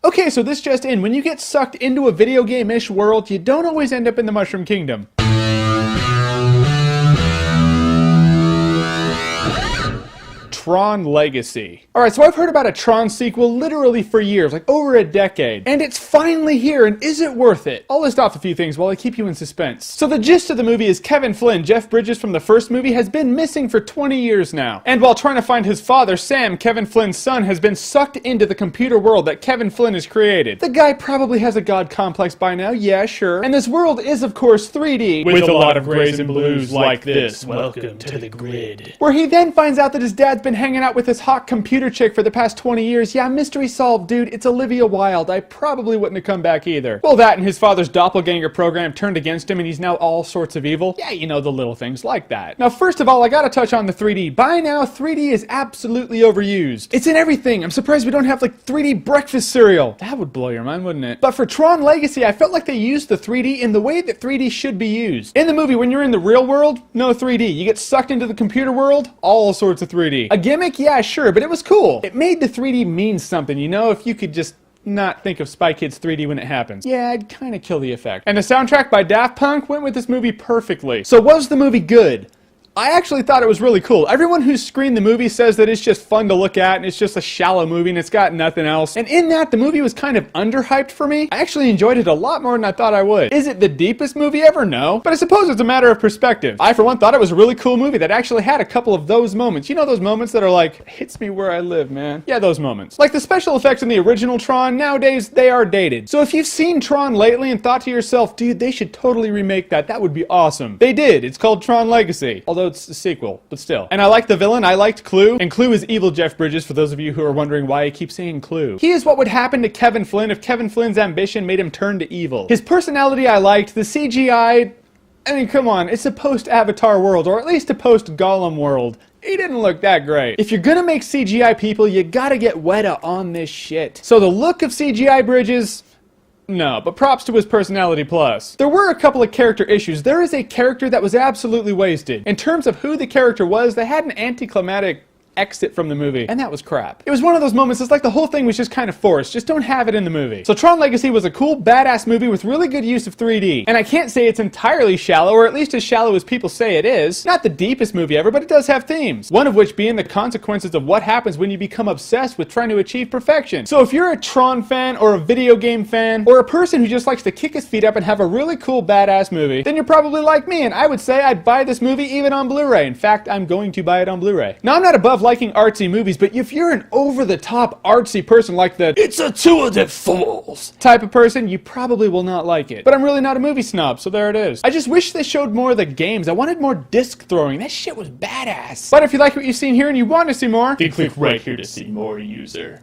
Okay, so this just in, when you get sucked into a video game-ish world, you don't always end up in the Mushroom Kingdom. Tron Legacy. Alright, so I've heard about a Tron sequel literally for years, like over a decade. And it's finally here, and is it worth it? I'll list off a few things while I keep you in suspense. So the gist of the movie is Kevin Flynn, Jeff Bridges from the first movie, has been missing for 20 years now. And while trying to find his father, Sam, Kevin Flynn's son, has been sucked into the computer world that Kevin Flynn has created. The guy probably has a god complex by now, yeah, sure. And this world is, of course, 3D. With a lot of grays and blues like this. Welcome to the grid. Where he then finds out that his dad's been hanging out with this hot computer chick for the past 20 years. Yeah, mystery solved, dude. It's Olivia Wilde. I probably wouldn't have come back either. Well, that and his father's doppelganger program turned against him and he's now all sorts of evil. Yeah, you know, the little things like that. Now, first of all, I gotta touch on the 3D. By now, 3D is absolutely overused. It's in everything. I'm surprised we don't have, like, 3D breakfast cereal. That would blow your mind, wouldn't it? But for Tron Legacy, I felt like they used the 3D in the way that 3D should be used. In the movie, when you're in the real world, no 3D. You get sucked into the computer world, all sorts of 3D. A gimmick? Yeah, sure, but it was cool. It made the 3D mean something, you know, if you could just not think of Spy Kids 3D when it happens. Yeah, I'd kind of kill the effect. And the soundtrack by Daft Punk went with this movie perfectly. So was the movie good? I actually thought it was really cool. Everyone who's screened the movie says that it's just fun to look at and it's just a shallow movie and it's got nothing else. And in that, the movie was kind of underhyped for me. I actually enjoyed it a lot more than I thought I would. Is it the deepest movie ever? No. But I suppose it's a matter of perspective. I, for one, thought it was a really cool movie that actually had a couple of those moments. You know those moments that are like, hits me where I live, man. Yeah, those moments. Like the special effects in the original Tron, nowadays, they are dated. So if you've seen Tron lately and thought to yourself, dude, they should totally remake that. That would be awesome. They did. It's called Tron Legacy. Although it's a sequel. But still. And I like the villain, I liked Clue, and Clue is evil Jeff Bridges for those of you who are wondering why I keep saying Clue. He is what would happen to Kevin Flynn if Kevin Flynn's ambition made him turn to evil. His personality I liked, the CGI, I mean come on, it's a post-Avatar world, or at least a post-Gollum world. He didn't look that great. If you're gonna make CGI people, you gotta get Weta on this shit. So the look of CGI Bridges, no, but props to his personality plus. There were a couple of character issues. There is a character that was absolutely wasted. In terms of who the character was, they had an anticlimactic exit from the movie, and that was crap. It was one of those moments, it's like the whole thing was just kind of forced. Just don't have it in the movie. So Tron Legacy was a cool, badass movie with really good use of 3D. And I can't say it's entirely shallow, or at least as shallow as people say it is. Not the deepest movie ever, but it does have themes. One of which being the consequences of what happens when you become obsessed with trying to achieve perfection. So if you're a Tron fan, or a video game fan, or a person who just likes to kick his feet up and have a really cool, badass movie, then you're probably like me, and I would say I'd buy this movie even on Blu-ray. In fact, I'm going to buy it on Blu-ray. Now, I'm not above liking artsy movies, but if you're an over-the-top artsy person like the "it's a tour de force" type of person, you probably will not like it. But I'm really not a movie snob, so there it is. I just wish they showed more of the games. I wanted more disc throwing. That shit was badass. But if you like what you've seen here and you want to see more, then click right here to see more, user.